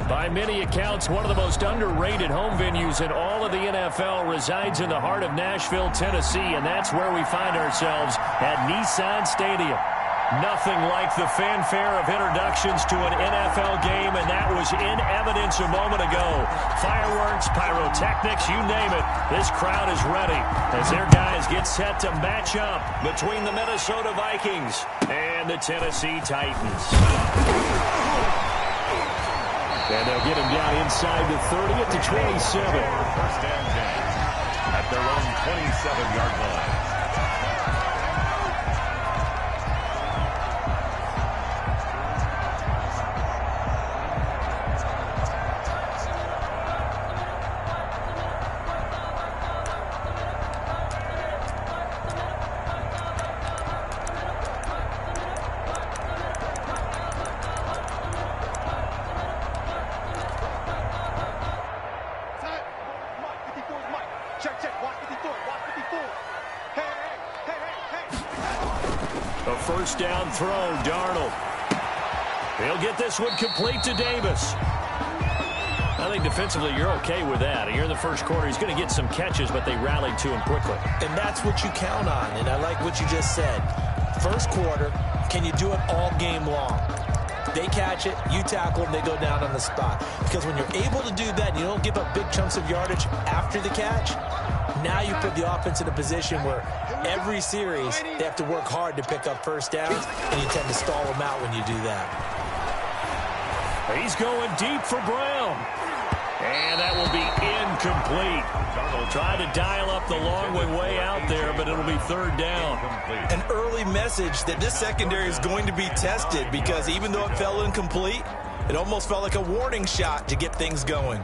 By many accounts, one of the most underrated home venues in all of the NFL resides in the heart of Nashville, Tennessee, and that's where we find ourselves at Nissan Stadium. Nothing like the fanfare of introductions to an NFL game, and that was in evidence a moment ago. Fireworks, pyrotechnics, you name it. This crowd is ready as their guys get set to match up between the Minnesota Vikings and the Tennessee Titans. And they'll get him down inside the 30 at the 27. First and 10 at their own 27-yard line. A first down throw, Darnold. He'll get this one complete to Davis. I think defensively you're okay with that. Here in the first quarter, he's going to get some catches, but they rallied to him quickly. And that's what you count on, and I like what you just said. First quarter, can you do it all game long? They catch it, you tackle them, they go down on the spot. Because when you're able to do that, and you don't give up big chunks of yardage after the catch, now you put the offense in a position where every series they have to work hard to pick up first downs, and you tend to stall them out when you do that. He's going deep for Brown. And that will be incomplete. Trying to dial up the long way out there, but it'll be third down. An early message that this secondary is going to be tested, because even though it fell incomplete, it almost felt like a warning shot to get things going.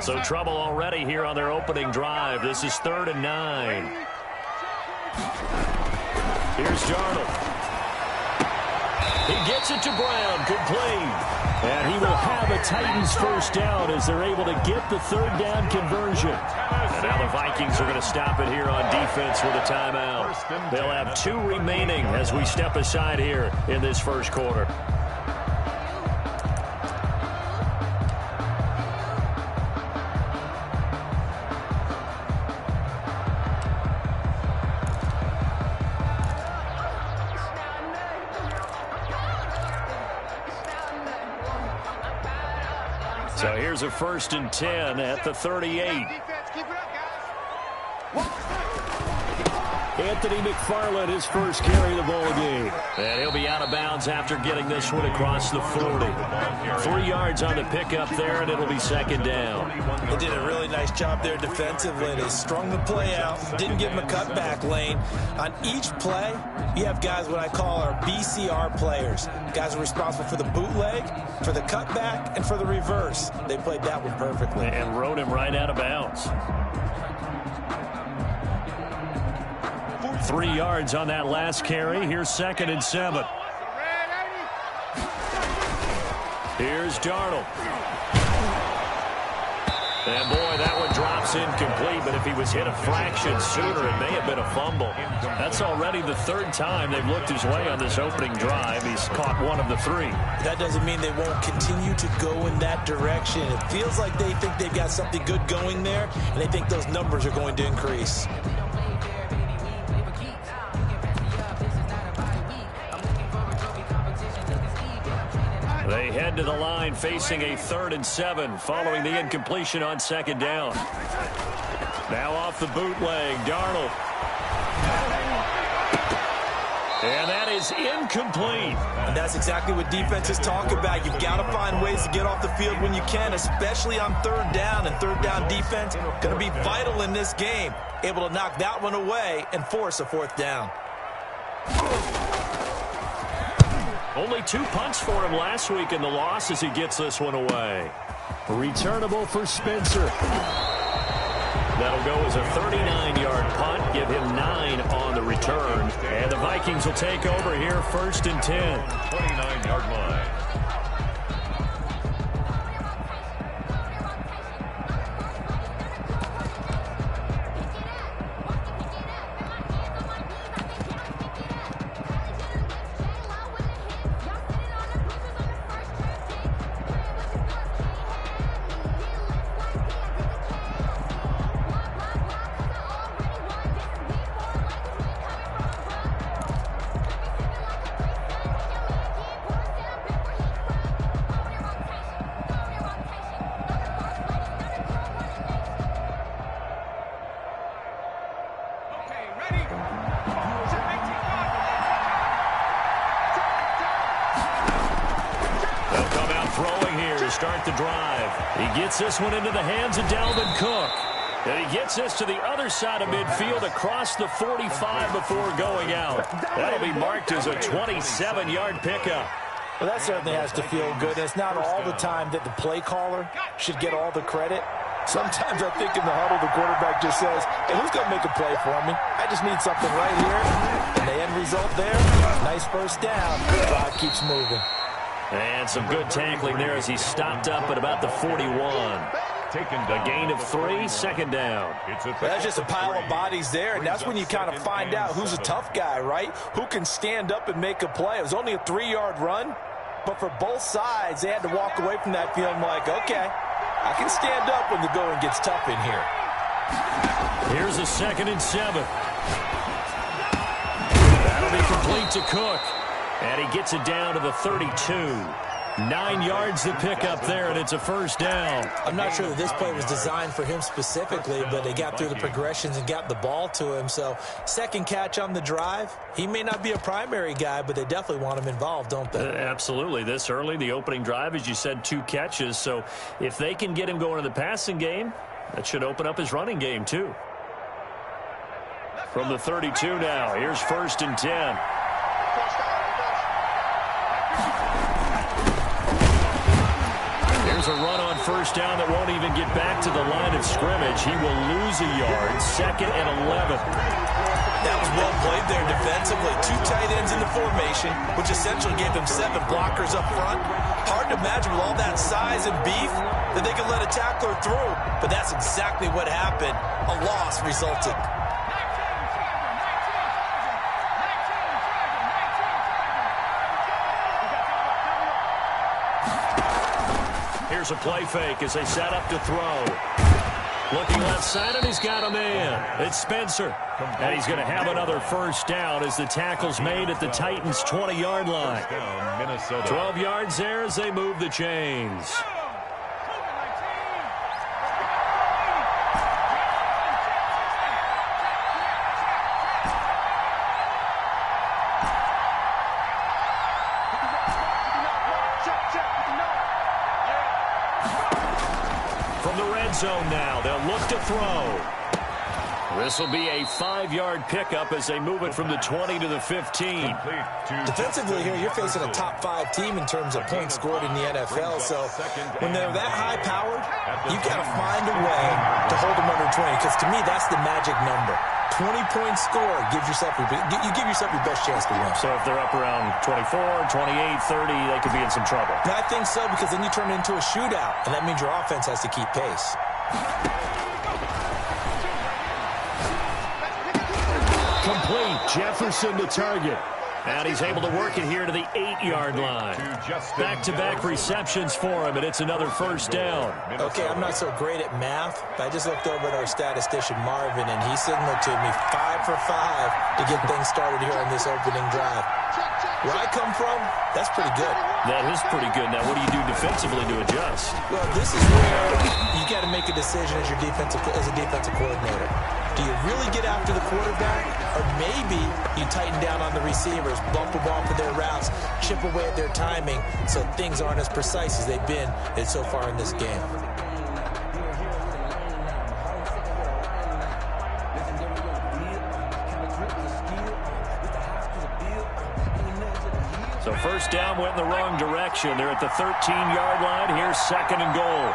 So trouble already here on their opening drive. This is 3rd and 9. Here's Darnold. He gets it to Brown, complete. And he will have a Titans first down as they're able to get the third down conversion. And now the Vikings are going to stop it here on defense with a timeout. They'll have 2 remaining as we step aside here in this first quarter. So here's a 1st and 10 at the 38. Anthony McFarland, his first carry of the ball game. And he'll be out of bounds after getting this one across the 40. 3 yards on the pickup there, and it'll be 2nd down. They did a really nice job there defensively. They strung the play out, didn't give him a cutback lane. On each play, you have guys what I call our BCR players. Guys are responsible for the bootleg, for the cutback, and for the reverse. They played that one perfectly. And rode him right out of bounds. 3 yards on that last carry. Here's 2nd and 7. Here's Darnold. And boy, that one drops incomplete, but if he was hit a fraction sooner, it may have been a fumble. That's already the 3rd time they've looked his way on this opening drive. He's caught 1 of the 3. That doesn't mean they won't continue to go in that direction. It feels like they think they've got something good going there, and they think those numbers are going to increase. They head to the line facing a 3rd and 7 following the incompletion on 2nd down. Now off the bootleg, Darnold. And that is incomplete. And that's exactly what defenses talk about. You've got to find ways to get off the field when you can, especially on 3rd down. And 3rd down defense going to be vital in this game. Able to knock that one away and force a 4th down. Only 2 punts for him last week in the loss as he gets this one away. Returnable for Spencer. That'll go as a 39-yard punt. Give him 9 on the return. And the Vikings will take over here 1st and 10. 29-yard line. start the drive. He gets this one into the hands of Dalvin Cook. And he gets this to the other side of midfield across the 45 before going out. That'll be marked as a 27-yard pickup. Well, that certainly has to feel good. It's not all the time that the play caller should get all the credit. Sometimes I think in the huddle, the quarterback just says, hey, who's going to make a play for me? I just need something right here. And the end result there, nice first down. Drive keeps moving. And some good tackling there as he stopped up at about the 41. A gain of 3, second down. That's just a pile of bodies there, and that's when you kind of find out who's a tough guy, right? Who can stand up and make a play. It was only a 3-yard run, but for both sides, they had to walk away from that feeling like, okay, I can stand up when the going gets tough in here. Here's a 2nd and 7. That'll be complete to Cook. And he gets it down to the 32. 9 yards to pick up there, and it's a first down. I'm not sure that this play was designed for him specifically, but they got through the progressions and got the ball to him. So, second catch on the drive. He may not be a primary guy, but they definitely want him involved, don't they? Absolutely. This early, the opening drive, as you said, 2 catches. So, if they can get him going in the passing game, that should open up his running game, too. From the 32 now, here's 1st and 10. There's a run on first down that won't even get back to the line of scrimmage. He will lose a yard. 2nd and 11. That was well played there defensively. 2 tight ends in the formation, which essentially gave them 7 blockers up front. Hard to imagine with all that size and beef that they could let a tackler through. But that's exactly what happened. A loss resulted. Here's a play fake as they set up to throw. Looking left side, and he's got a man. It's Spencer. And he's going to have another first down as the tackle's made at the Titans' 20-yard line. 12 yards there as they move the chains. Zone now. They'll look to throw. This will be a 5-yard pickup as they move it from the 20 to the 15. Defensively here, you're facing a top 5 team in terms of points scored in the NFL. So when they're that high-powered, you've got to find a way to hold them under 20. Because to me, that's the magic number. 20 points scored gives yourself your best chance to win. So if they're up around 24, 28, 30, they could be in some trouble. And I think so, because then you turn it into a shootout, and that means your offense has to keep pace. Complete. Jefferson to target. And he's able to work it here to the 8-yard line. Back-to-back receptions for him, and it's another first down. Okay, I'm not so great at math, but I just looked over at our statistician, Marvin, and he signaled to me 5 for 5 to get things started here on this opening drive. Where I come from, that's pretty good. That is pretty good. Now, what do you do defensively to adjust? Well, this is where you got to make a decision as a defensive coordinator. Do you really get after the quarterback, or maybe you tighten down on the receivers, bump them off of their routes, chip away at their timing so things aren't as precise as they've been so far in this game? So first down went in the wrong direction. They're at the 13-yard line. Here's 2nd and goal.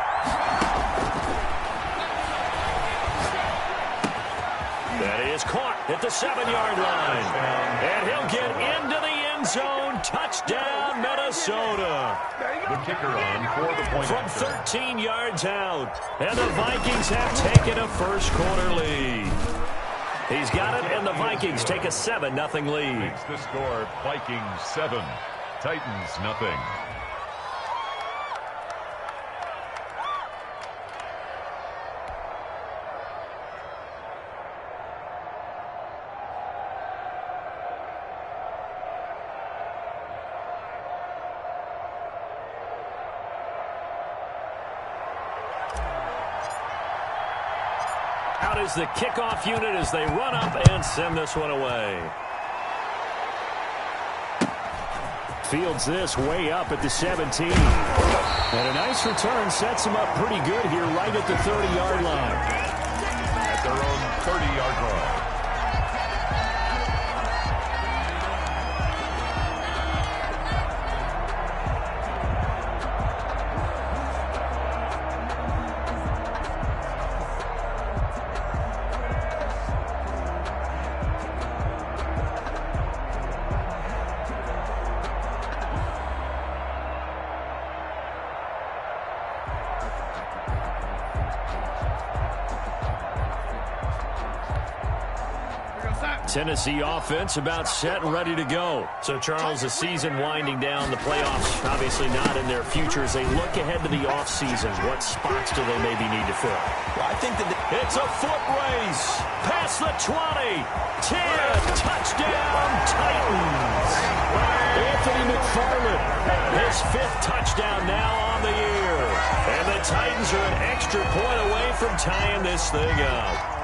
That is caught at the 7-yard line. And he'll get into the end zone. Touchdown, Minnesota. The kicker on for the point. From 13 yards out. And the Vikings have taken a first-quarter lead. He's got it, and the Vikings take a 7-0 lead. Makes the score Vikings 7, Titans nothing. Out is the kickoff unit as they run up and send this one away. Fields this way up at the 17. And a nice return sets him up pretty good here right at the 30-yard line. At their own 30-yard line. Tennessee offense about set and ready to go. So, Charles, the season winding down, the playoffs obviously not in their future. As they look ahead to the offseason, what spots do they maybe need to fill? Well, I think that it's a foot race. Past the 20. 10. Touchdown, Titans. Anthony McFarland, his 5th touchdown now on the year. And the Titans are an extra point away from tying this thing up.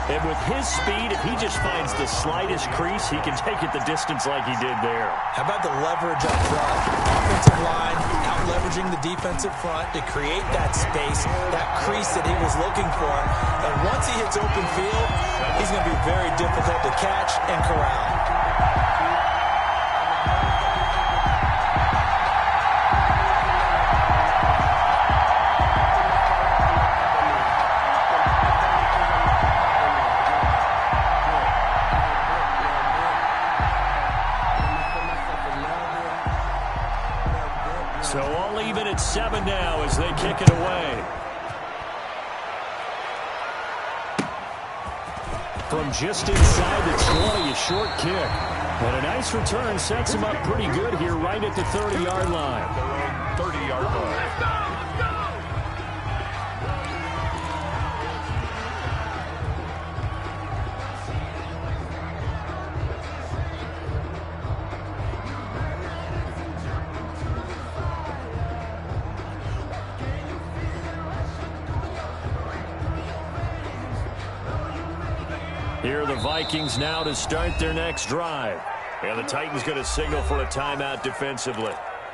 And with his speed, if he just finds the slightest crease, he can take it the distance like he did there. How about the leverage up front? Offensive line out-leveraging the defensive front to create that space, that crease that he was looking for. And once he hits open field, he's going to be very difficult to catch and corral. So all even at 7 now as they kick it away. From just inside the 20, a short kick. And a nice return sets him up pretty good here right at the 30-yard line. 30-yard line. Here are the Vikings now to start their next drive. And the Titans going to signal for a timeout defensively.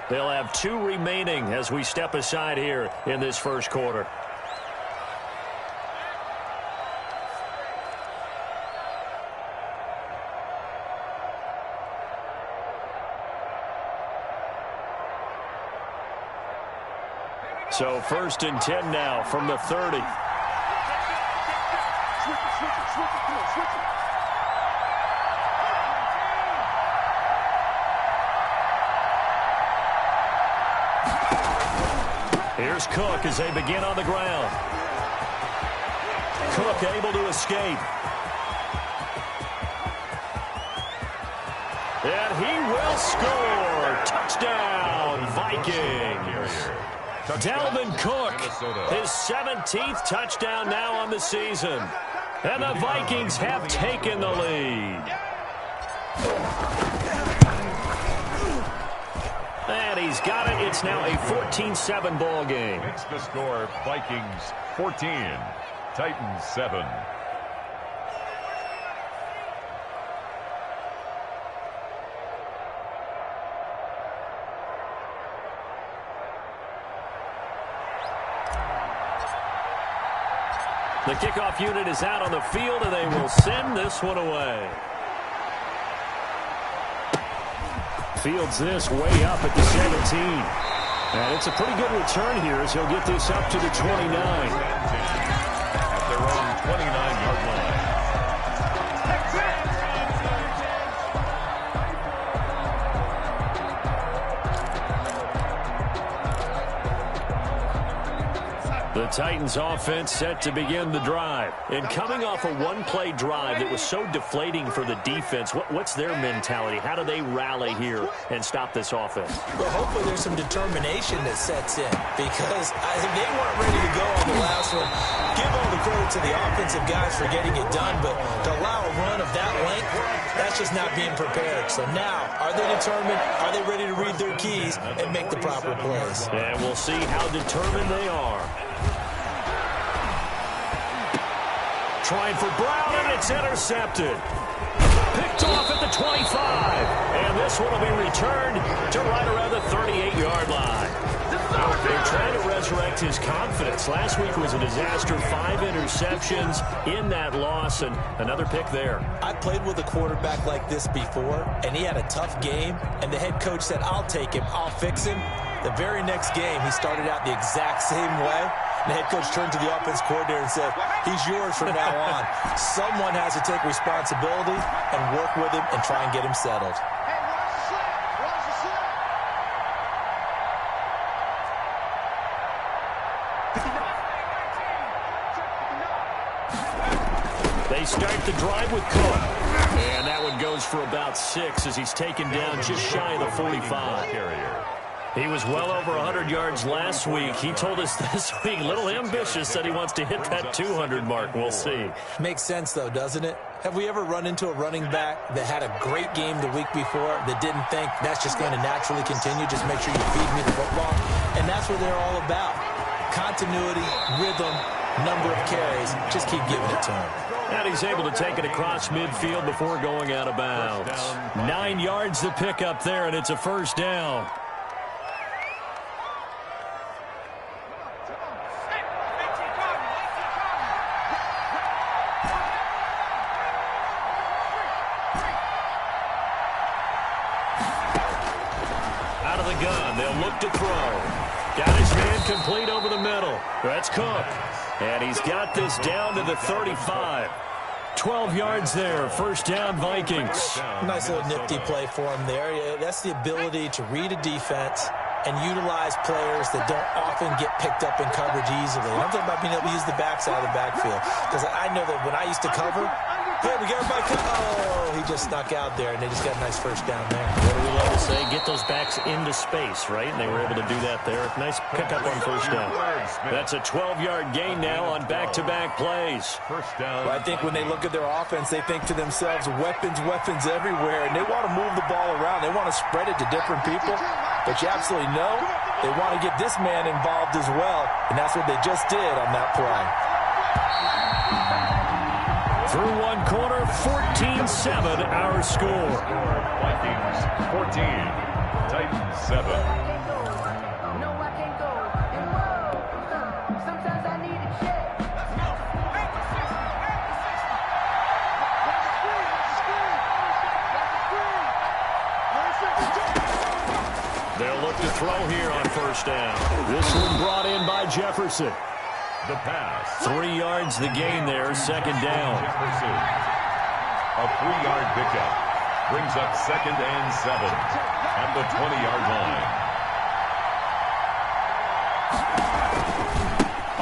They'll have 2 remaining as we step aside here in this first quarter. So 1st and 10 now from the 30. Here's Cook as they begin on the ground. Cook able to escape. And he will score. Touchdown, Vikings. Dalvin Cook, his 17th touchdown now on the season. And the Vikings have taken the lead. And he's got it. It's now a 14-7 ball game. Makes the score Vikings 14, Titans 7. The kickoff unit is out on the field, and they will send this one away. Fields this way up at the 17. And it's a pretty good return here as he'll get this up to the 29. At their own 29-yard line. The Titans offense set to begin the drive. And coming off a one-play drive that was so deflating for the defense, what's their mentality? How do they rally here and stop this offense? Well, hopefully there's some determination that sets in because they weren't ready to go on the last one. Give all the credit to the offensive guys for getting it done, but to allow a run of that length, that's just not being prepared. So now, are they determined? Are they ready to read their keys and make the proper plays? And we'll see how determined they are. Trying for Brown, and it's intercepted. Picked off at the 25. And this one will be returned to right around the 38-yard line. impact his confidence? Last week was a disaster. 5 interceptions in that loss, and another pick there. I played with a quarterback like this before, and he had a tough game, and the head coach said, I'll take him, I'll fix him. The very next game, he started out the exact same way. And the head coach turned to the offense coordinator and said, he's yours from now on. Someone has to take responsibility and work with him and try and get him settled. They start the drive with Cook. And that one goes for about 6 as he's taken down just shy of the 45. He was well over 100 yards last week. He told us this week, a little ambitious, said he wants to hit that 200 mark. We'll see. Makes sense, though, doesn't it? Have we ever run into a running back that had a great game the week before that didn't think that's just going to naturally continue? Just make sure you feed me the football. And that's what they're all about. Continuity, rhythm, number of carries. Just keep giving it to him. And he's able to take it across midfield before going out of bounds. 9 yards to pick up there, and it's a first down. Out of the gun, they'll look to throw. Got his man complete over the middle. That's Cook. And he's got this down to the 35. 12 yards there. First down, Vikings. Nice little nifty play for him there. That's the ability to read a defense and utilize players that don't often get picked up in coverage easily. And I'm talking about being able to use the backside of the backfield. Because I know that when I used to cover, hey, we got everybody cover. Oh, he just snuck out there, and they just got a nice first down there. What do we love to say? Get those backs into space, right? And they were able to do that there. Nice pickup on first down. That's a 12-yard gain now on back-to-back plays. First down. Well, I think when they look at their offense, they think to themselves, weapons, weapons everywhere, and they want to move the ball around. They want to spread it to different people. But you absolutely know they want to get this man involved as well, and that's what they just did on that play. Through one quarter, 14-7 our score. Vikings 14, Titans 7. They'll look to throw here on first down. This one brought in by Jefferson. The pass. 3 yards the gain there, second down. Jefferson. A 3-yard pickup. Brings up 2nd and 7 at the 20-yard line.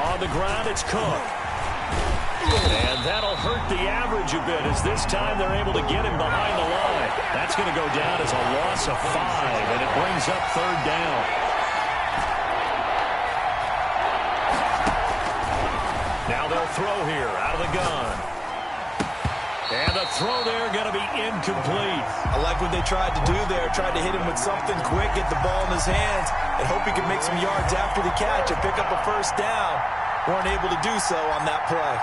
On the ground, it's Cook. And that'll hurt the average a bit as this time they're able to get him behind the line. That's going to go down as a loss of 5, and it brings up third down. Now they'll throw here out of the gun. And the throw there going to be incomplete. I like what they tried to do there. Tried to hit him with something quick, get the ball in his hands, and hope he could make some yards after the catch and pick up a first down. Weren't able to do so on that play.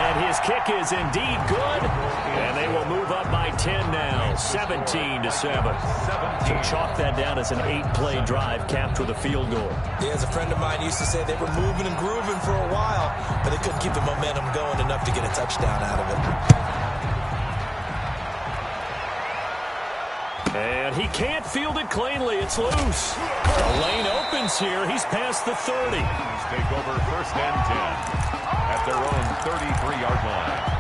And his kick is indeed good. And they will move up by 10 now, 17-7. So chalk that down as an 8-play drive capped with a field goal. Yeah, as a friend of mine used to say, they were moving and grooving for a while, but they couldn't keep the momentum going enough to get a touchdown out of it. And he can't field it cleanly. It's loose. The lane opens here. He's past the 30. Take over 1st and 10 at their own 33-yard line.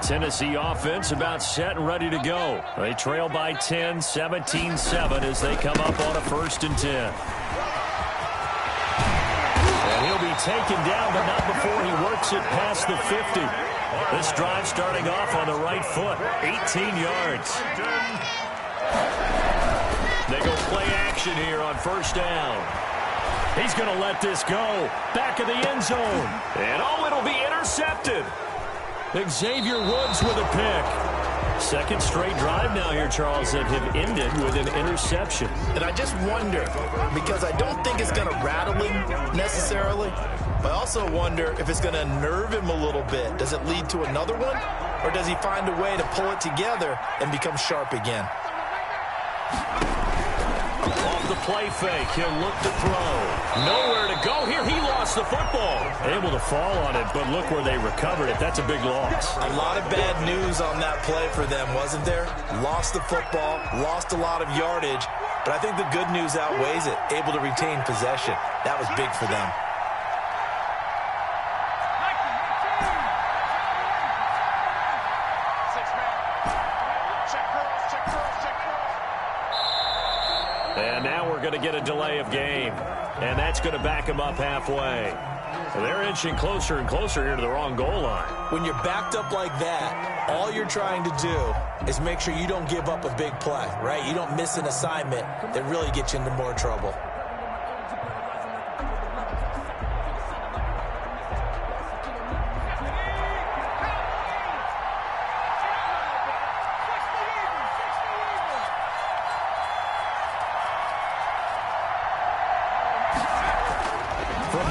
Tennessee offense about set and ready to go. They trail by 10, 17-7 as they come up on a 1st and 10. And he'll be taken down, but not before he works it past the 50. This drive starting off on the right foot, 18 yards. They go play action here on first down. He's going to let this go. Back of the end zone. And oh, it'll be intercepted. Xavier Woods with a pick. Second straight drive now here, Charles, that have ended with an interception. And I just wonder, because I don't think it's going to rattle him necessarily, but I also wonder if it's going to nerve him a little bit. Does it lead to another one? Or does he find a way to pull it together and become sharp again? Off the play fake, he'll look to throw. Nowhere to go here. He lost the football. Able to fall on it, but look where they recovered it. That's a big loss. A lot of bad news on that play for them, wasn't there? Lost the football, lost a lot of yardage, but I think the good news outweighs it. Able to retain possession. That was big for them. And now we're going to get a delay of game. And that's going to back them up halfway. And they're inching closer and closer here to the wrong goal line. When you're backed up like that, all you're trying to do is make sure you don't give up a big play, right? You don't miss an assignment that really gets you into more trouble.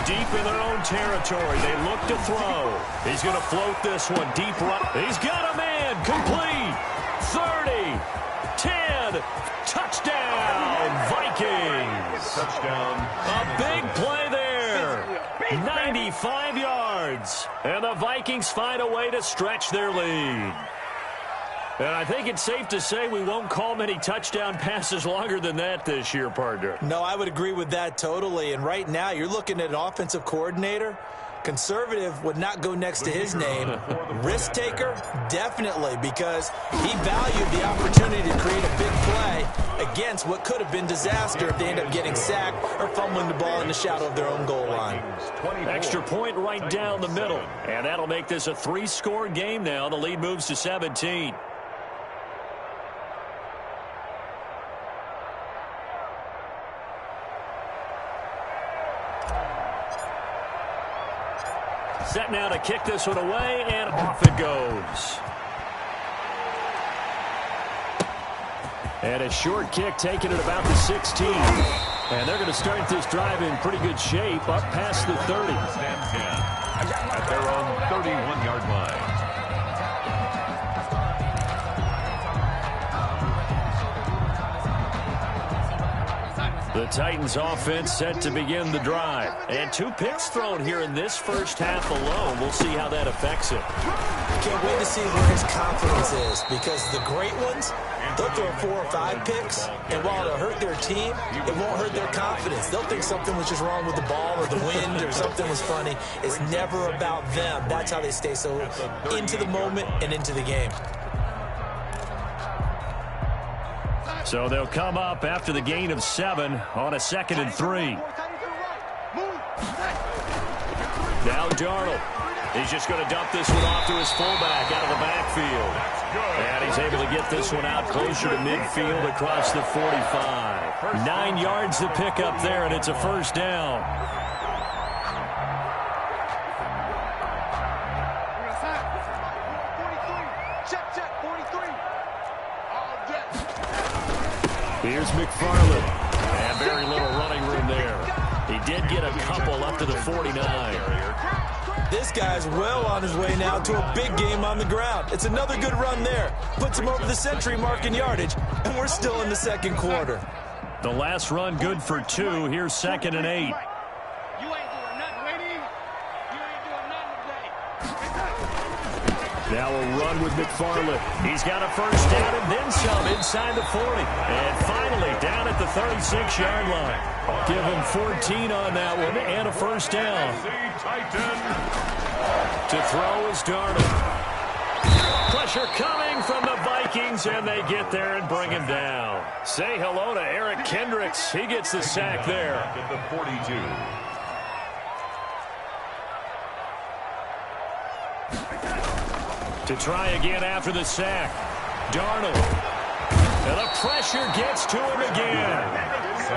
Deep in their own territory, they look to throw. He's going to float this one deep right. He's got a man, complete. 30, 10, touchdown, Vikings. Touchdown. A big play there. 95 yards. And the Vikings find a way to stretch their lead. And I think it's safe to say we won't call many touchdown passes longer than that this year, partner. No, I would agree with that totally. And right now, you're looking at an offensive coordinator. Conservative would not go next to his name. Risk taker, definitely, because he valued the opportunity to create a big play against what could have been disaster if they end up getting sacked or fumbling the ball in the shadow of their own goal line. Extra point right down the middle. And that'll make this a 3-score game now. The lead moves to 17. Set now to kick this one away, and off it goes. And a short kick taken at about the 16. And they're going to start this drive in pretty good shape, up past the 30. At their own 31-yard line. The Titans offense set to begin the drive. And 2 picks thrown here in this first half alone. We'll see how that affects it. Can't wait to see where his confidence is, because the great ones, they'll throw 4 or 5 picks, and while it'll hurt their team, it won't hurt their confidence. They'll think something was just wrong with the ball or the wind or something was funny. It's never about them. That's how they stay so into the moment and into the game. So they'll come up after the gain of 7 on a 2nd and 3. Now Darnold. He's just going to dump this one off to his fullback out of the backfield. And he's able to get this one out closer to midfield across the 45. 9 yards to pick up there, and it's a first down. Here's McFarland. And very little running room there. He did get a couple up to the 49. This guy's well on his way now to a big game on the ground. It's another good run there. Puts him over the century mark in yardage, and we're still in the second quarter. The last run good for 2. Here's 2nd and 8. Now a run with McFarland. He's got a first down and then some inside the 40. And finally down at the 36-yard line. Give him 14 on that one and a first down. To throw is Darnold. Pressure coming from the Vikings, and they get there and bring him down. Say hello to Eric Kendricks. He gets the sack there. At the 42. To try again after the sack. Darnold. And the pressure gets to him again.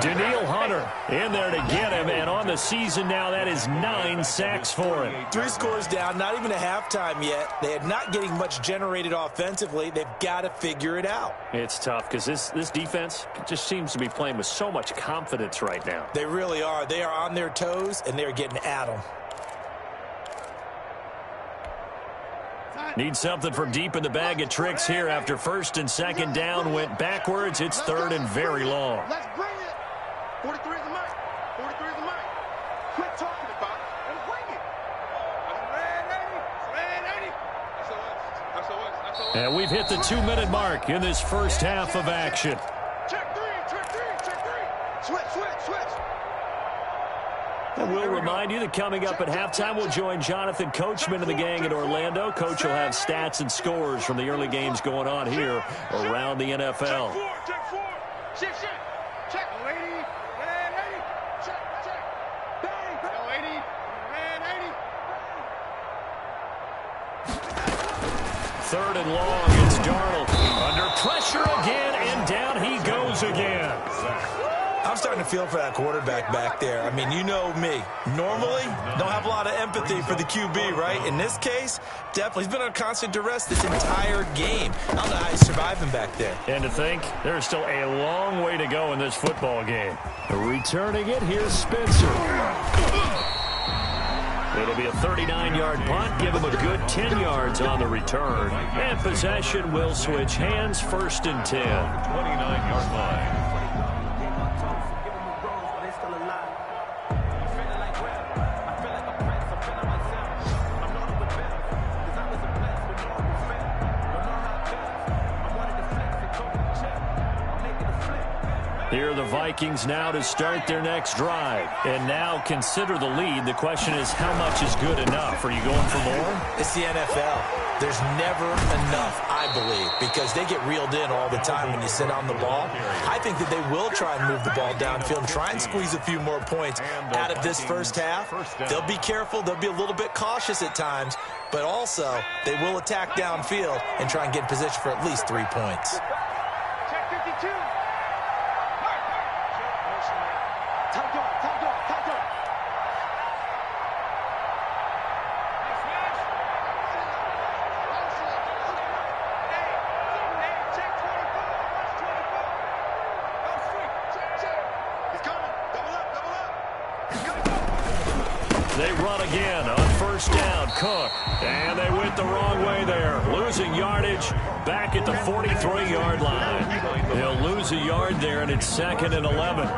Danielle Hunter in there to get him, and on the season now, that is 9 sacks for him. 3 scores down, not even a halftime yet. They are not getting much generated offensively. They've got to figure it out. It's tough because this defense just seems to be playing with so much confidence right now. They really are. They are on their toes, and they're getting at them. Need something from deep in the bag of tricks here after first and second down went backwards. It's third and very long. Let's bring it. 43 is the mic. 43 is the mic. Quit talking about it and bring it. That's red 80. And we've hit the 2-minute mark in this first half of action. Check three. Switch. And we'll remind you that coming up at halftime, we'll join Jonathan Coachman and the gang in Orlando. Coach will have stats and scores from the early games going on here around the NFL. Check four. Check. Lady. Red 80. Check. Bang. Red 80. Red 80. Third and long. It's Darnold. Under pressure again, and down he goes again. I'm starting to feel for that quarterback back there. I mean, you know me. Normally, don't have a lot of empathy for the QB, right? In this case, definitely. He's been under constant duress this entire game. I don't know how he's surviving back there. And to think, there's still a long way to go in this football game. Returning it, here's Spencer. It'll be a 39-yard punt. Give him a good 10 yards on the return. And possession will switch hands, first and 10. 29-yard line. Here are the Vikings now to start their next drive. And now consider the lead. The question is, how much is good enough? Are you going for more? It's the NFL. There's never enough, I believe, because they get reeled in all the time when you sit on the ball. I think that they will try and move the ball downfield and try and squeeze a few more points out of this first half. They'll be careful. They'll be a little bit cautious at times, but also they will attack downfield and try and get in position for at least 3 points. Check 52. They run again on first down. Cook. And they went the wrong way there. Losing yardage back at the 43-yard line. They'll lose a yard there, and it's second and 11.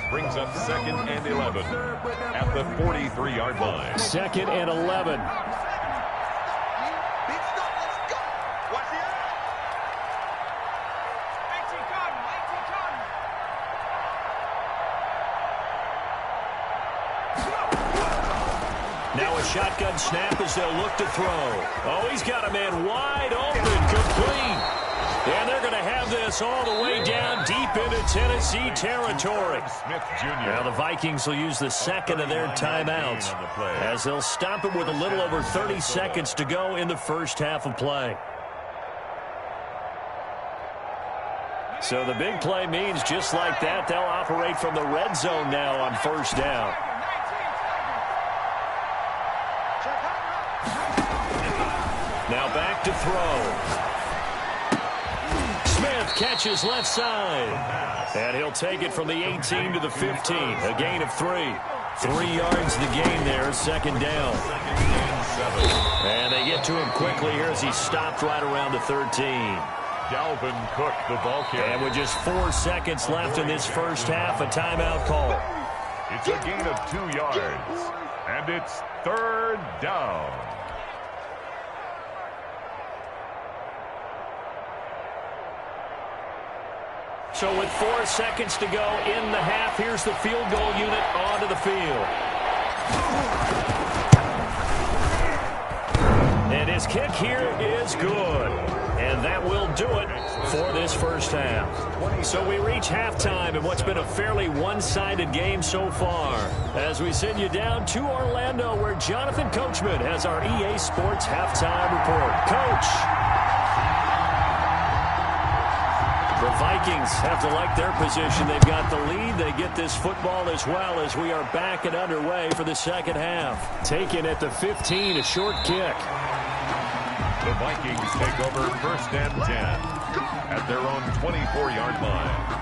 Brings up second and 11 at the 43-yard line. Second and 11. Now a shotgun snap as they'll look to throw. Oh, he's got a man wide open, complete. And they're going to have this all the way down deep into Tennessee territory. Smith Jr. Now the Vikings will use the second of their timeouts as they'll stop it with a little over 30 seconds to go in the first half of play. So the big play means just like that, they'll operate from the red zone now on first down. Now back to throw. Smith catches left side. And he'll take it from the 18 to the 15. A gain of 3. 3 yards the gain there, second down. And they get to him quickly here as he stopped right around the 13. Dalvin Cook, the ball carrier. And with just 4 seconds left in this first half, a timeout call. It's a gain of 2 yards. And it's third down. So with 4 seconds to go in the half, here's the field goal unit onto the field. And his kick here is good. And that will do it for this first half. So we reach halftime in what's been a fairly one-sided game so far. As we send you down to Orlando, where Jonathan Coachman has our EA Sports halftime report. Coach. The Vikings have to like their position. They've got the lead. They get this football as well as we are back and underway for the second half. Taken at the 15, a short kick. The Vikings take over 1st and 10 at their own 24-yard line.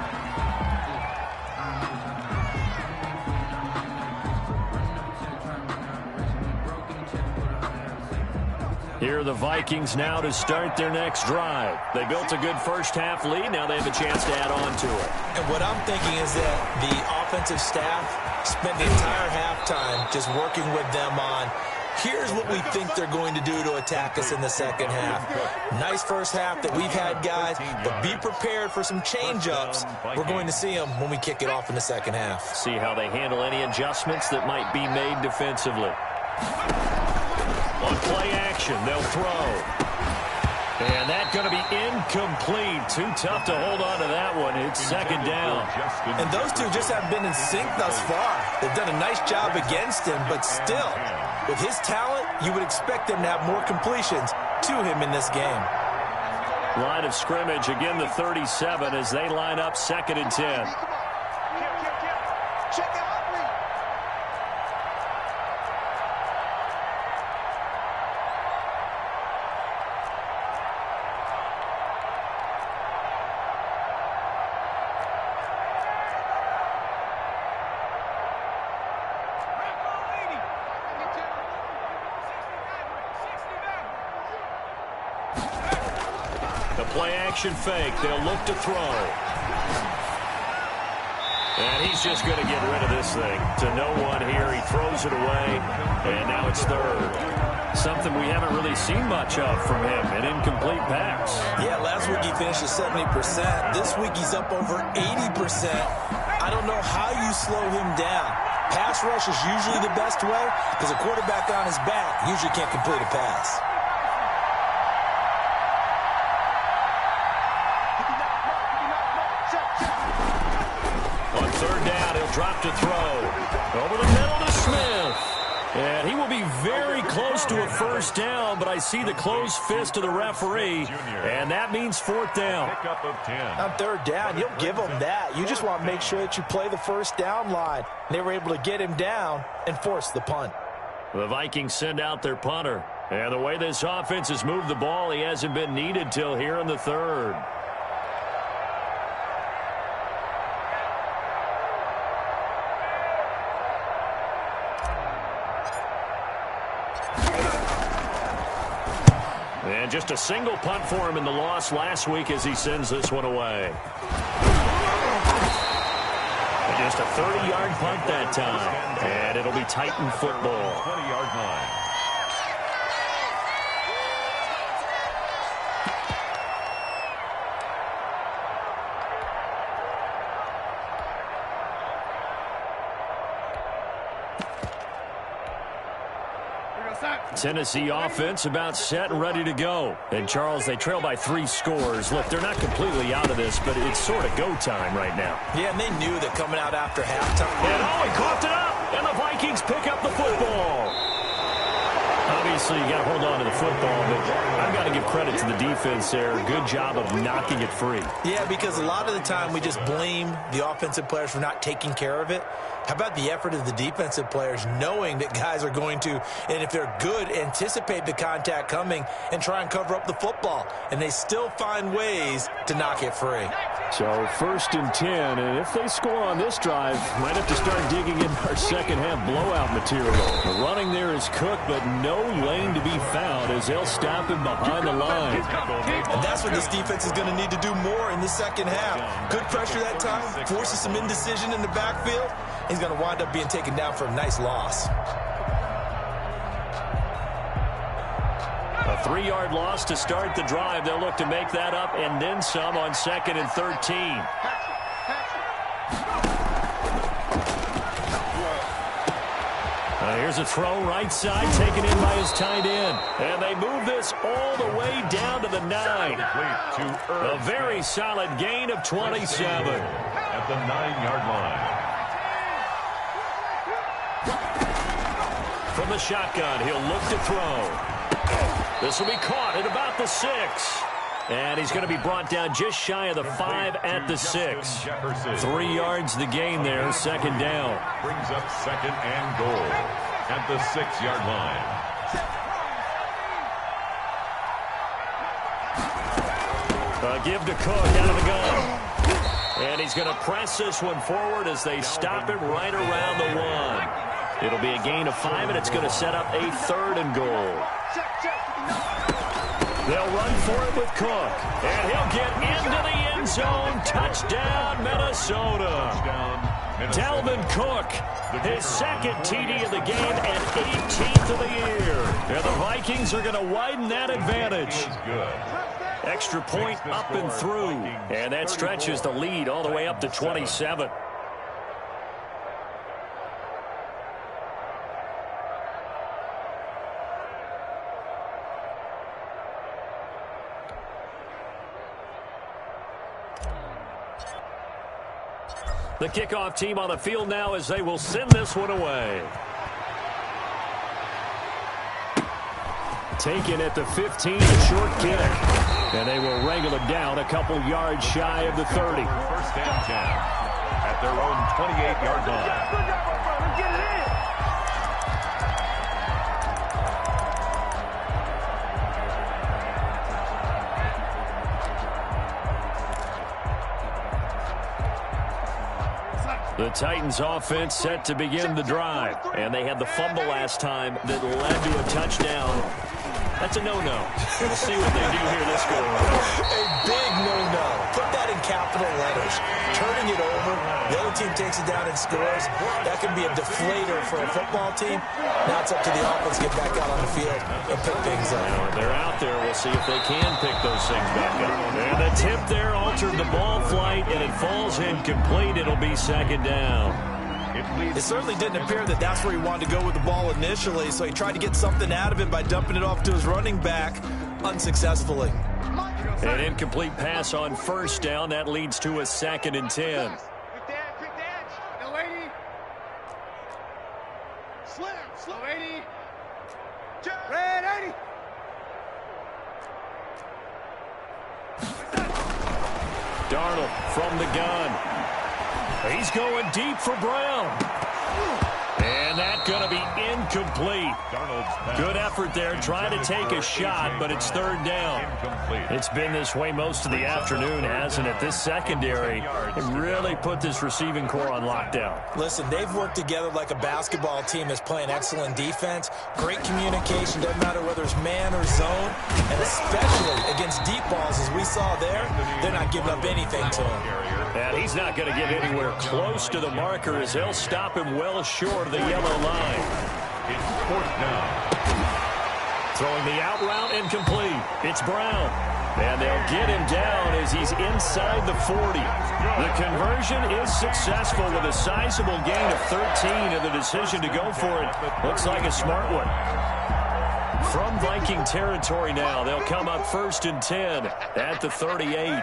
Here are the Vikings now to start their next drive. They built a good first-half lead. Now they have a chance to add on to it. And what I'm thinking is that the offensive staff spent the entire halftime just working with them on, here's what we think they're going to do to attack us in the second half. Nice first half that we've had, guys, but be prepared for some change-ups. We're going to see them when we kick it off in the second half. See how they handle any adjustments that might be made defensively. On play action, they'll throw. And that's going to be incomplete. Too tough to hold on to that one. It's second down. And those two just haven't been in sync thus far. They've done a nice job against him, but still, with his talent, you would expect them to have more completions to him in this game. Line of scrimmage, again the 37 as they line up 2nd and 10. Check out. Play action fake. They'll look to throw. And he's just going to get rid of this thing. To no one here. He throws it away. And now it's 3rd. Something we haven't really seen much of from him. An incomplete pass. Yeah, last week he finished at 70%. This week he's up over 80%. I don't know how you slow him down. Pass rush is usually the best way because a quarterback on his back usually can't complete a pass. Drop to throw. Over the middle to Smith. And he will be very close to a first down, but I see the closed fist of the referee, and that means 4th down. Pickup of 10. On 3rd down, you don't give them that. You just want to make sure that you play the first down line. They were able to get him down and force the punt. The Vikings send out their punter. And the way this offense has moved the ball, he hasn't been needed till here in the 3rd. And just a single punt for him in the loss last week as he sends this one away. And just a 30-yard punt that time. And it'll be Titan football. 20-yard line. Tennessee offense about set and ready to go. And, Charles, they trail by 3 scores. Look, they're not completely out of this, but it's sort of go time right now. Yeah, and they knew that coming out after halftime. And, he coughed it up, and the Vikings pick up the football. Obviously, you got to hold on to the football, but I've got to give credit to the defense there. Good job of knocking it free. Yeah, because a lot of the time we just blame the offensive players for not taking care of it. How about the effort of the defensive players knowing that guys are going to, and if they're good, anticipate the contact coming and try and cover up the football. And they still find ways to knock it free. So 1st and 10, and if they score on this drive, might have to start digging in our second half blowout material. The running there is cooked, but no lane to be found as they'll stop him behind the line. And that's what this defense is going to need to do more in the second half. Good pressure that time, forces some indecision in the backfield. He's going to wind up being taken down for a nice loss. A 3-yard loss to start the drive. They'll look to make that up and then some on 2nd and 13. Here's a throw right side taken in by his tight end. And they move this all the way down to the 9. A very solid gain of 27. At the 9-yard line. From the shotgun, he'll look to throw. This will be caught at about the 6. And he's going to be brought down just shy of the 5 at the 6. 3 yards the gain there, second down. Brings up second and goal at the 6-yard line. Give to Cook out of the gun. And he's going to press this one forward as they stop him right around the 1. It'll be a gain of 5, and it's going to set up a 3rd and goal. They'll run for it with Cook. And he'll get into the end zone. Touchdown, Minnesota. Dalvin Cook, his second TD of the game and 18th of the year. And the Vikings are going to widen that advantage. Extra point up and through. And that stretches the lead all the way up to 27. The kickoff team on the field now as they will send this one away. Taken at the 15, a short kick. And they will wrangle it down a couple yards shy of the 30. First and 10 at their own 28-yard line. Get it in. The Titans offense set to begin the drive. And they had the fumble last time that led to a touchdown. That's a no-no. We'll see what they do here this go around. A big no-no. Put that in capital letters. Turning it over, the other team takes it down and scores. That can be a deflator for a football team. Now it's up to the offense to get back out on the field and pick things up. Now they're out there. We'll see if they can pick those things back up. And the tip there altered the ball flight, and it falls incomplete. It'll be second down. It certainly didn't appear that that's where he wanted to go with the ball initially, so he tried to get something out of it by dumping it off to his running back unsuccessfully. An incomplete pass on first down. That leads to a 2nd and 10. Quick dash. No, 80. Slow 80. Red 80. Darnold from the gun. He's going deep for Brown. And that's going to be incomplete. Good effort there, trying to take a shot, but it's 3rd down. It's been this way most of the afternoon, hasn't it? This secondary really put this receiving core on lockdown. Listen, they've worked together like a basketball team that's playing excellent defense. Great communication, doesn't matter whether it's man or zone. And especially against deep balls, as we saw there, they're not giving up anything to him. And he's not going to get anywhere close to the marker as they'll stop him well short of the yellow line. It's 4th down. Throwing the out route incomplete. It's Brown. And they'll get him down as he's inside the 40. The conversion is successful with a sizable gain of 13, and the decision to go for it looks like a smart one. From Viking territory now, they'll come up 1st and 10 at the 38.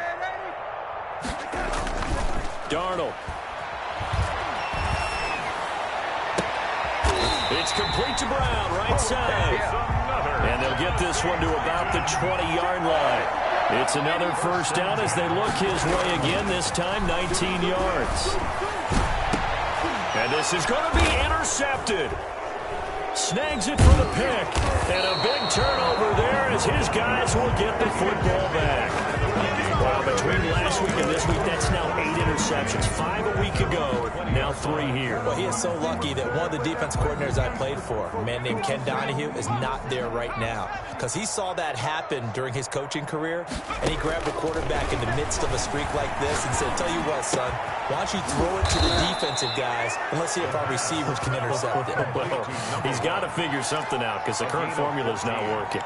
Darnold. It's complete to Brown, right side. And they'll get this one to about the 20-yard line. It's another first down as they look his way again, this time 19 yards. And this is going to be intercepted. Snags it for the pick. And a big turnover there as his guys will get the football back. Well, between last week and this week, that's now 8 interceptions. 5 a week ago, now 3 here. Well, he is so lucky that one of the defense coordinators I played for, a man named Ken Donahue, is not there right now. Because he saw that happen during his coaching career, and he grabbed the quarterback in the midst of a streak like this and said, tell you what, son, why don't you throw it to the defensive guys, and let's see if our receivers can intercept it. Well, he's got to figure something out because the current formula is not working.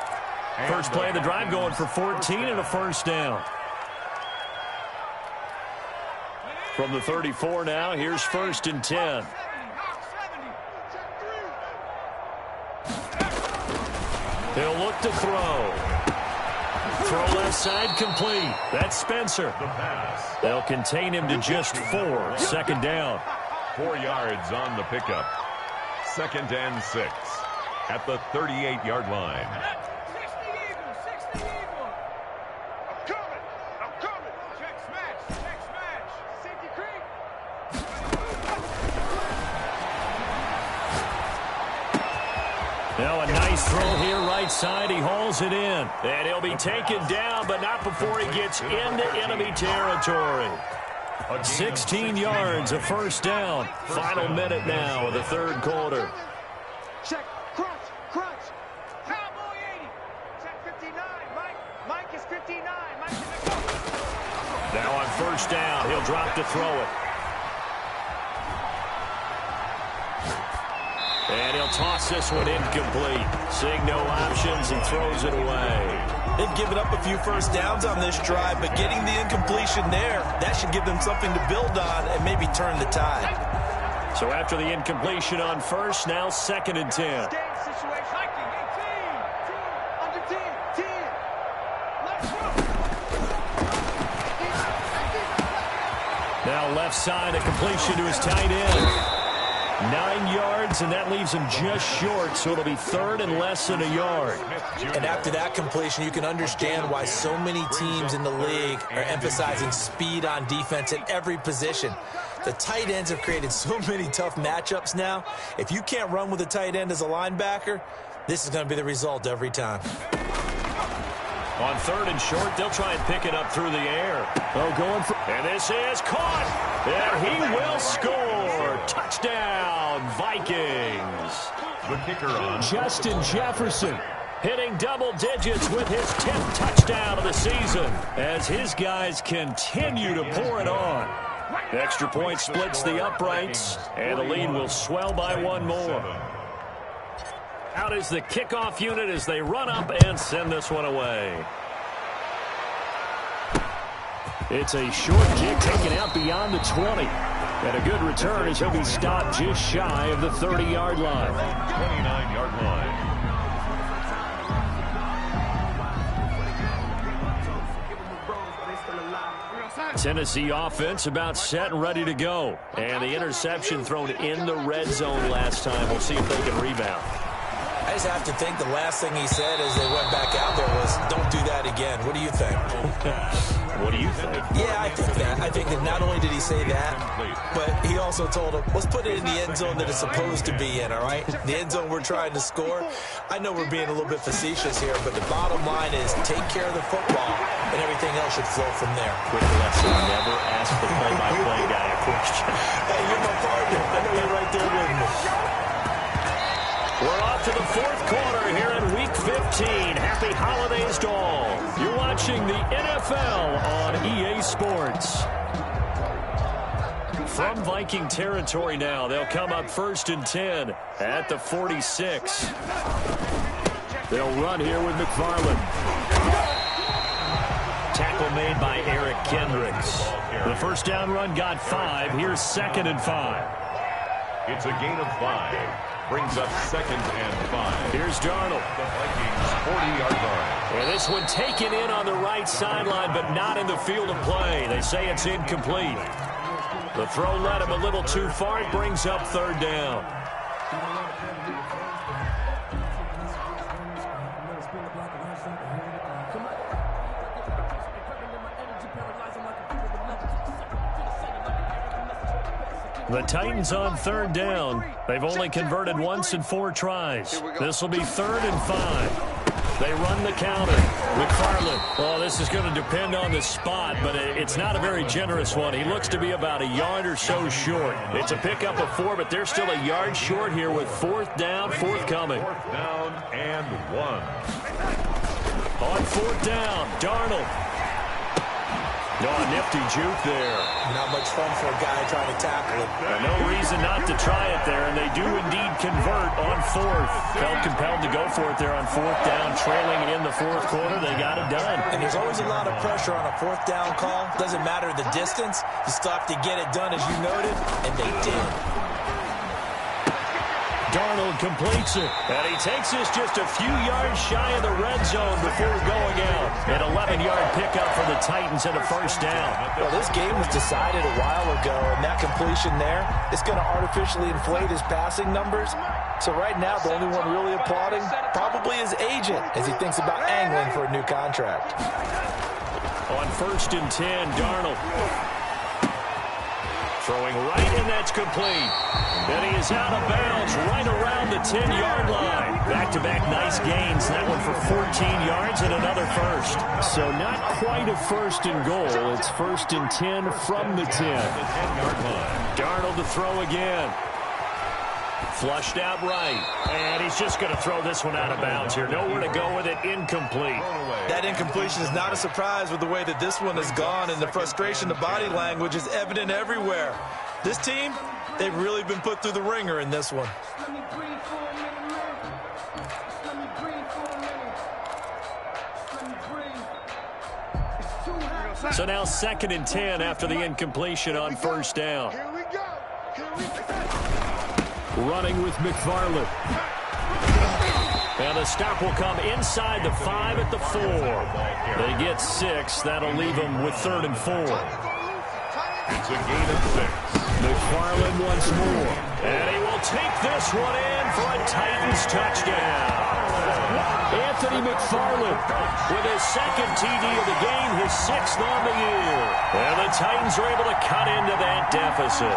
First play of the drive going for 14 and a first down. From the 34 now, here's 1st and 10. He'll look to throw. Throw left side complete. That's Spencer. They'll contain him to just 4. 2nd down. 4 yards on the pickup. 2nd and 6 at the 38-yard line. Now a nice throw here right side. He hauls it in. And he'll be taken down, but not before he gets into enemy territory. 16 yards, a first down. Final minute now of the third quarter. Check. Crunch. Cowboy 80. Check 59. Mike is 59. Mike is go. Now on first down, he'll drop to throw it. And he'll toss this one incomplete. Seeing no options, he throws it away. They've given up a few first downs on this drive, but getting the incompletion there, that should give them something to build on and maybe turn the tide. So after the incompletion on first, now 2nd and 10. Game situation. Hiking 18. Under 10. 10. Let's go. Now left side, a completion to his tight end. 9 yards, and that leaves him just short, so it'll be 3rd and less than a yard. And after that completion, you can understand why so many teams in the league are emphasizing speed on defense at every position. The tight ends have created so many tough matchups now. If you can't run with a tight end as a linebacker, this is going to be the result every time. On 3rd and short, they'll try and pick it up through the air. Oh, going for... And this is caught. And he will score. Touchdown, Vikings. The kicker on. Justin Jefferson hitting double digits with his 10th touchdown of the season as his guys continue to pour it on. Extra point splits the uprights, and the lead will swell by one more. Out is the kickoff unit as they run up and send this one away. It's a short kick taken out beyond the 20. And a good return as he'll be stopped just shy of the 30-yard line. 29-yard line. Tennessee offense about set and ready to go. And the interception thrown in the red zone last time. We'll see if they can rebound. I just have to think the last thing he said as they went back out there was, don't do that again. What do you think? What do you think? Yeah, I think that. I think that not only did he say that, but he also told him, let's put it in the end zone that it's supposed to be in, all right? The end zone we're trying to score. I know we're being a little bit facetious here, but the bottom line is take care of the football, and everything else should flow from there. Quick lesson, never ask the play-by-play guy a question. Hey, you're my partner. I know you're right there with me. We're off to the 4th quarter here in Week 15. Happy holidays to all. You're watching the NFL on EA Sports. From Viking territory now, they'll come up 1st and 10 at the 46. They'll run here with McFarland. Tackle made by Eric Kendricks. The first down run got 5. Here's 2nd and 5. It's a gain of 5. Brings up 2nd and 5. Here's Darnold. The Vikings 40-yard line. And this one taken in on the right sideline, but not in the field of play. They say it's incomplete. The throw led him a little too far. It brings up 3rd down. The Titans on 3rd down. They've only converted once in 4 tries. This will be 3rd and 5. They run the counter. McFarland. Oh, this is going to depend on the spot, but it's not a very generous one. He looks to be about a yard or so short. It's a pickup of 4, but they're still a yard short here with 4th down forthcoming. 4th down and 1. On 4th down, Darnold. No, a nifty juke there. Not much fun for a guy trying to tackle it. No reason not to try it there, and they do indeed convert on 4th. Felt compelled to go for it there on 4th down, trailing in the 4th quarter. They got it done. And there's always a lot of pressure on a 4th down call. Doesn't matter the distance. You still have to get it done, as you noted, and they did. Darnold completes it, and he takes this just a few yards shy of the red zone before going out. An 11-yard pickup for the Titans and a first down. Well, this game was decided a while ago, and that completion there is going to artificially inflate his passing numbers. So right now, the only one really applauding probably his agent as he thinks about angling for a new contract. On 1st and 10, Darnold Throwing right, and that's complete. And he is out of bounds right around the 10-yard line. Back-to-back nice gains. That one for 14 yards and another first. So not quite a first and goal. It's first and 10 from the 10. The 10-yard line. Darnold to throw again. Flushed out right. And he's just going to throw this one out of bounds here. Nowhere to go with it. Incomplete. That incompletion is not a surprise with the way that this one has gone, and the frustration, the body language is evident everywhere. This team, they've really been put through the ringer in this one. So now 2nd and 10 after the incompletion on first down. Here we go. Here we go. Running with McFarland. And the stop will come inside the 5 at the 4. They get 6. That'll leave them with 3rd and 4. It's a gain of 6. McFarland once more. And he will take this one in for a Titans touchdown. Anthony McFarland With his 2nd TD of the game, his 6th on the year. And the Titans are able to cut into that deficit.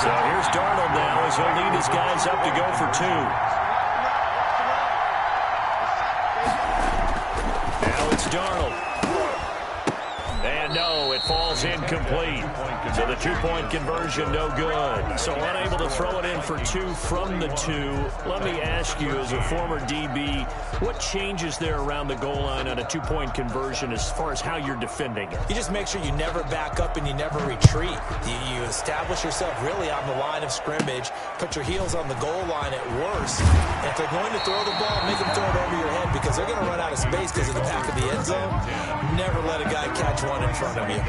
So here's Darnold now as he'll lead his guys up to go for 2. Now it's Darnold. And no, it falls incomplete. So the 2-point conversion no good. So unable to throw it in for 2 from the 2. Let me ask you, as a former DB, what changes there around the goal line on a 2-point conversion as far as how you're defending it? You just make sure you never back up and you never retreat. You establish yourself really on the line of scrimmage, put your heels on the goal line at worst. And if they're going to throw the ball, make them throw it over your head because they're going to run out of space because of the back of the end zone. Never let a guy catch one in front of you.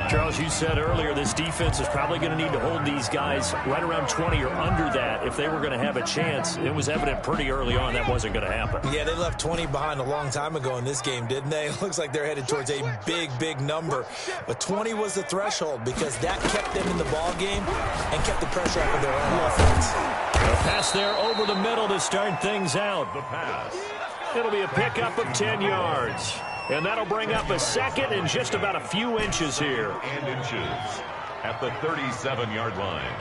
Charles, you said earlier this defense is probably going to need to hold these guys right around 20 or under that if they were going to have a chance. It was evident pretty early on that wasn't going to happen. Yeah, they left 20 behind a long time ago in this game, didn't they? It looks like they're headed towards a big, big number. But 20 was the threshold because that kept them in the ball game and kept the pressure off of their own offense. A pass there over the middle to start things out. The pass. It'll be a pickup of 10 yards. And that'll bring up a 2nd and just about a few inches here. And inches at the 37-yard line.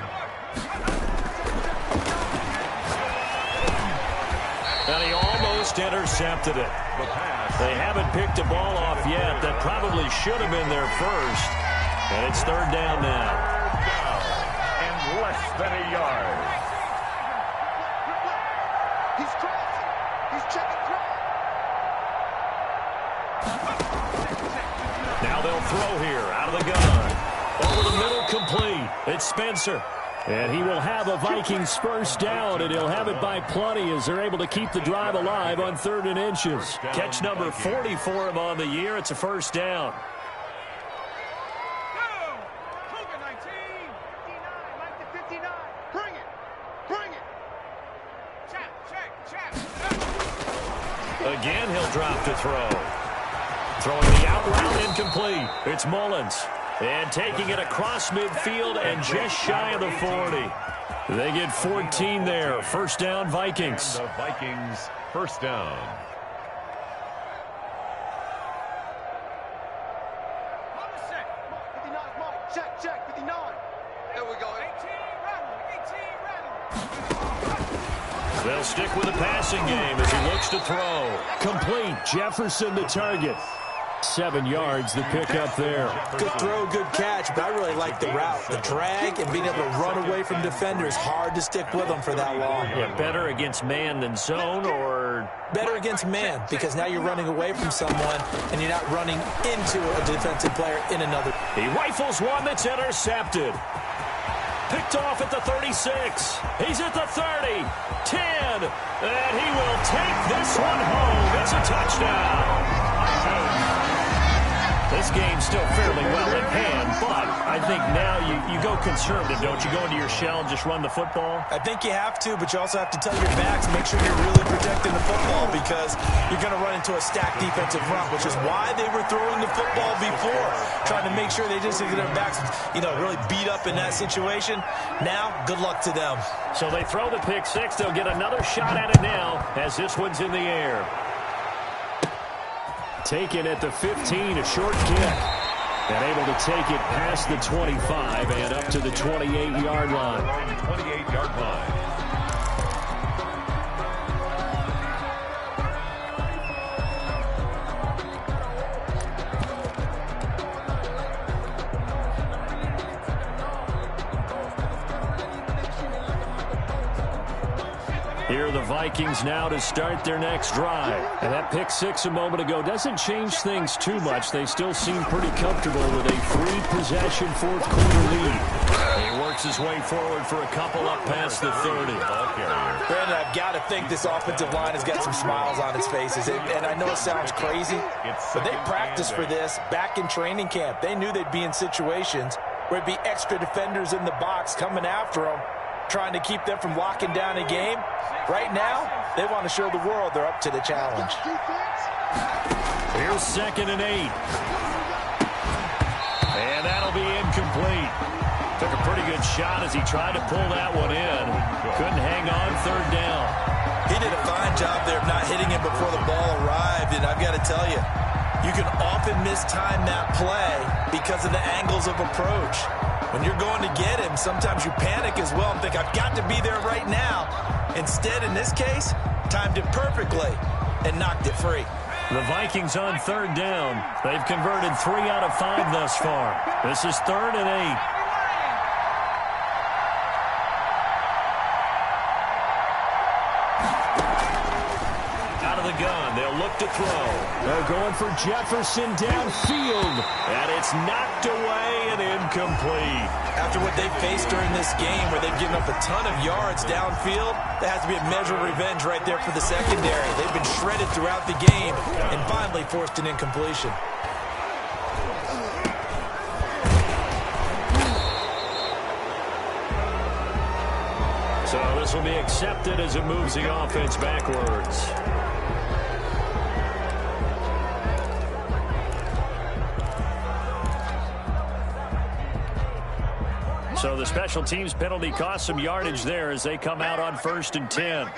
And he almost intercepted it. The pass. They haven't picked a ball off yet. That probably should have been their first. And it's 3rd down now. And less than a yard. He's crossing. He's checking cross. Now they'll throw here out of the gun. Over the middle, complete. It's Spencer. And he will have a Vikings first down, and he'll have it by plenty as they're able to keep the drive alive on 3rd and inches. Catch number 40 for him on the year. It's a first down. Cougar 19. 59. Mike to 59. Bring it. Bring it. Check. Again, he'll drop to throw. Throwing the out route incomplete. It's Mullins. And taking it across midfield and just shy of the 40. They get 14 there. First down, Vikings. The Vikings first down. Mama set. 59. Mike. Check. 59. There we go. 18 rattle. They'll stick with the passing game as he looks to throw. complete. Jefferson the target. 7 yards, the pickup there. Good throw, good catch, but I really like the route. The drag and being able to run away from defenders. Hard to stick with them for that long. Yeah, better against man than zone, or Better against man because now you're running away from someone and you're not running into a defensive player in another. he rifles one that's intercepted. Picked off at the 36. He's at the 30. 10. And he will take this one home. It's a touchdown. This game's still fairly well in hand, but I think now you go conservative, don't you? Go into your shell and just run the football? I think you have to, but you also have to tell your backs, make sure you're really protecting the football because you're going to run into a stacked defensive front, which is why they were throwing the football before, trying to make sure they just get their backs, really beat up in that situation. Now, good luck to them. So they throw the pick six. They'll get another shot at it now as this one's in the air. Taken at the 15, a short kick. And able to take it past the 25 and up to the 28-yard line. 28-yard line. Here are the Vikings now to start their next drive. And that pick six a moment ago doesn't change things too much. They still seem pretty comfortable with a three-possession fourth-quarter lead. He works his way forward for a couple up past the 30. Brandon, I've got to think this offensive line has got some smiles on its faces. And I know it sounds crazy, but they practiced for this back in training camp. They knew they'd be in situations where it'd be extra defenders in the box coming after them, trying to keep them from locking down a game. Right now, they want to show the world they're up to the challenge. Here's 2nd and 8. And that'll be incomplete. Took a pretty good shot as he tried to pull that one in. Couldn't hang on 3rd down. He did a fine job there of not hitting it before the ball arrived, and I've got to tell you, you can often mistime that play because of the angles of approach. When you're going to get him, sometimes you panic as well and think, I've got to be there right now. Instead, in this case, timed it perfectly and knocked it free. The Vikings on 3rd down. They've converted 3 out of 5 thus far. This is 3rd and 8. Gun. They'll look to throw. They're going for Jefferson downfield. And it's knocked away and incomplete. After what they've faced during this game where they've given up a ton of yards downfield, that has to be a measure of revenge right there for the secondary. They've been shredded throughout the game and finally forced an incompletion. So this will be accepted as it moves the offense backwards. So the special teams penalty cost some yardage there as they come out on 1st and 10.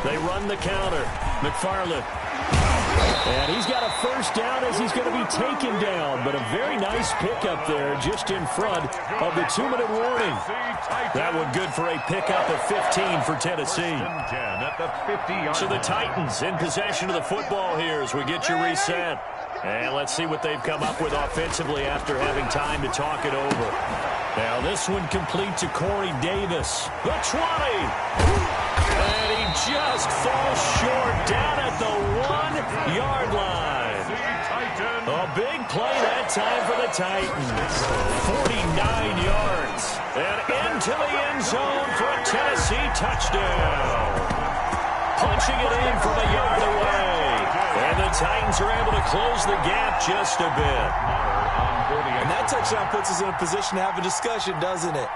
They run the counter. McFarland. And he's got a 1st down as he's going to be taken down. But a very nice pickup there just in front of the 2-minute warning. That one good for a pickup of 15 for Tennessee. So the Titans in possession of the football here as we get you reset. And let's see what they've come up with offensively after having time to talk it over. Now this one complete to Corey Davis. The 20. And he just falls short down at the 1-yard line. A big play that time for the Titans. 49 yards. And into the end zone for a Tennessee touchdown. Punching it in from a yard away. And the Titans are able to close the gap just a bit. And that touchdown puts us in a position to have a discussion, doesn't it?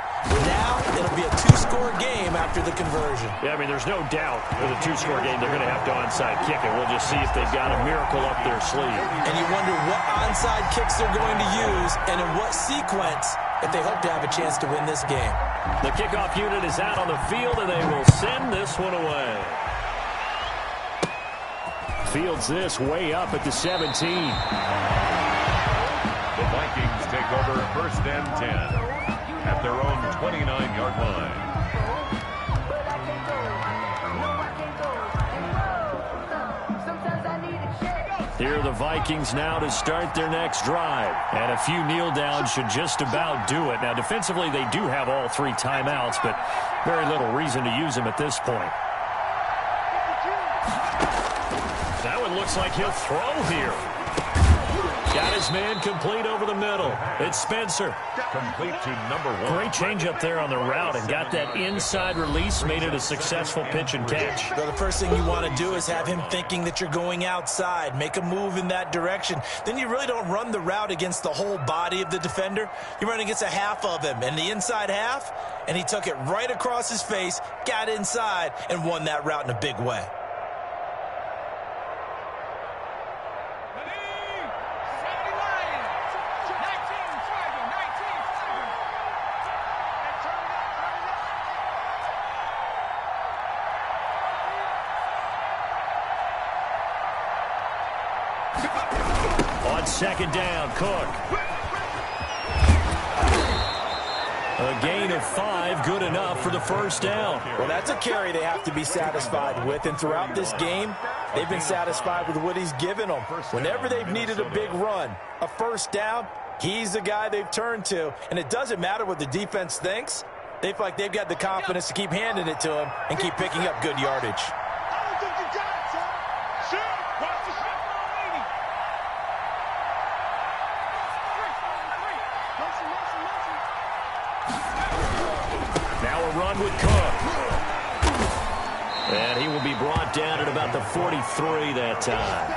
Now it'll be a 2-score game after the conversion. Yeah, I mean, there's no doubt with a 2-score game they're going to have to onside kick it. We'll just see if they've got a miracle up their sleeve. And you wonder what onside kicks they're going to use and in what sequence if they hope to have a chance to win this game. The kickoff unit is out on the field, and they will send this one away. Fields this way up at the 17. The Vikings take over 1st and 10 at their own 29-yard line. Here are the Vikings now to start their next drive. And a few kneel downs should just about do it. Now, defensively, they do have all 3 timeouts, but very little reason to use them at this point. That one looks like he'll throw here. Got his man complete over the middle. It's Spencer. Complete to number 1. Great change up there on the route and got that inside release, made it a successful pitch and catch. So the first thing you want to do is have him thinking that you're going outside, make a move in that direction. Then you really don't run the route against the whole body of the defender. You run against a half of him, and the inside half, and he took it right across his face, got inside, and won that route in a big way. On second down, Cook. A gain of 5, good enough for the first down. Well, that's a carry they have to be satisfied with, and throughout this game, they've been satisfied with what he's given them. Whenever they've needed a big run, a first down, he's the guy they've turned to, and it doesn't matter what the defense thinks. They feel like they've got the confidence to keep handing it to him and keep picking up good yardage. I don't think you got it, son. Sure. Watch the shot. Now a run with Cook. And he will be brought down at about the 43 that time.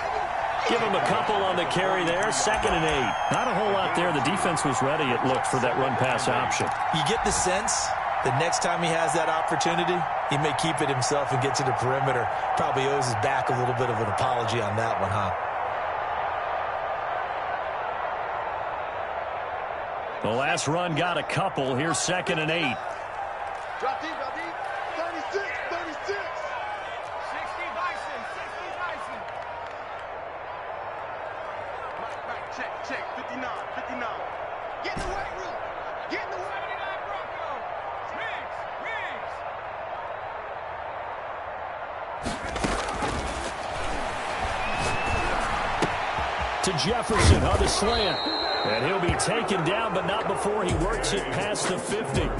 Give him a couple on the carry there. 2nd and 8. Not a whole lot there. The defense was ready, it looked, for that run-pass option. You get the sense that next time he has that opportunity, he may keep it himself and get to the perimeter. Probably owes his back a little bit of an apology on that one, huh? The last run got a couple. Here's 2nd and 8. Drop deep, 36, 36. 60 Bison, 60 Bison. Right, check, 59, 59. Get in the weight room. Get in the weight room. Riggs. To Jefferson on the slant. And he'll be taken down, but not before he works it past the 50.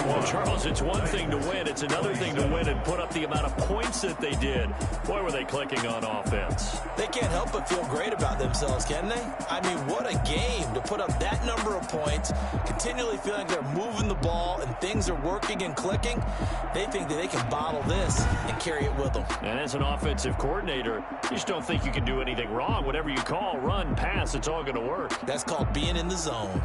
Well, Charles, it's one thing to win. It's another thing to win and put up the amount of points that they did. Boy, were they clicking on offense. They can't help but feel great about themselves, can they? I mean, what a game to put up that number of points, continually feeling like they're moving the ball and things are working and clicking. They think that they can bottle this and carry it with them. And as an offensive coordinator, you just don't think you can do anything wrong. Whatever you call, run, pass, it's all going to work. That's called being in the zone.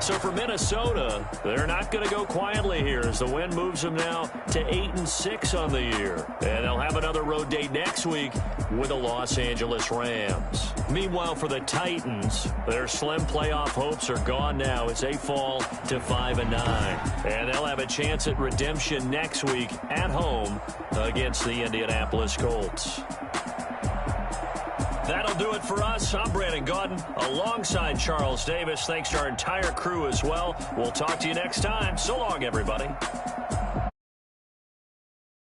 So for Minnesota, they're not going to go quietly here as the win moves them now to 8-6 on the year. And they'll have another road date next week with the Los Angeles Rams. Meanwhile, for the Titans, their slim playoff hopes are gone now as they fall to 5-9. And they'll have a chance at redemption next week at home against the Indianapolis Colts. That'll do it for us. I'm Brandon Gaudin alongside Charles Davis. Thanks to our entire crew as well. We'll talk to you next time. So long, everybody.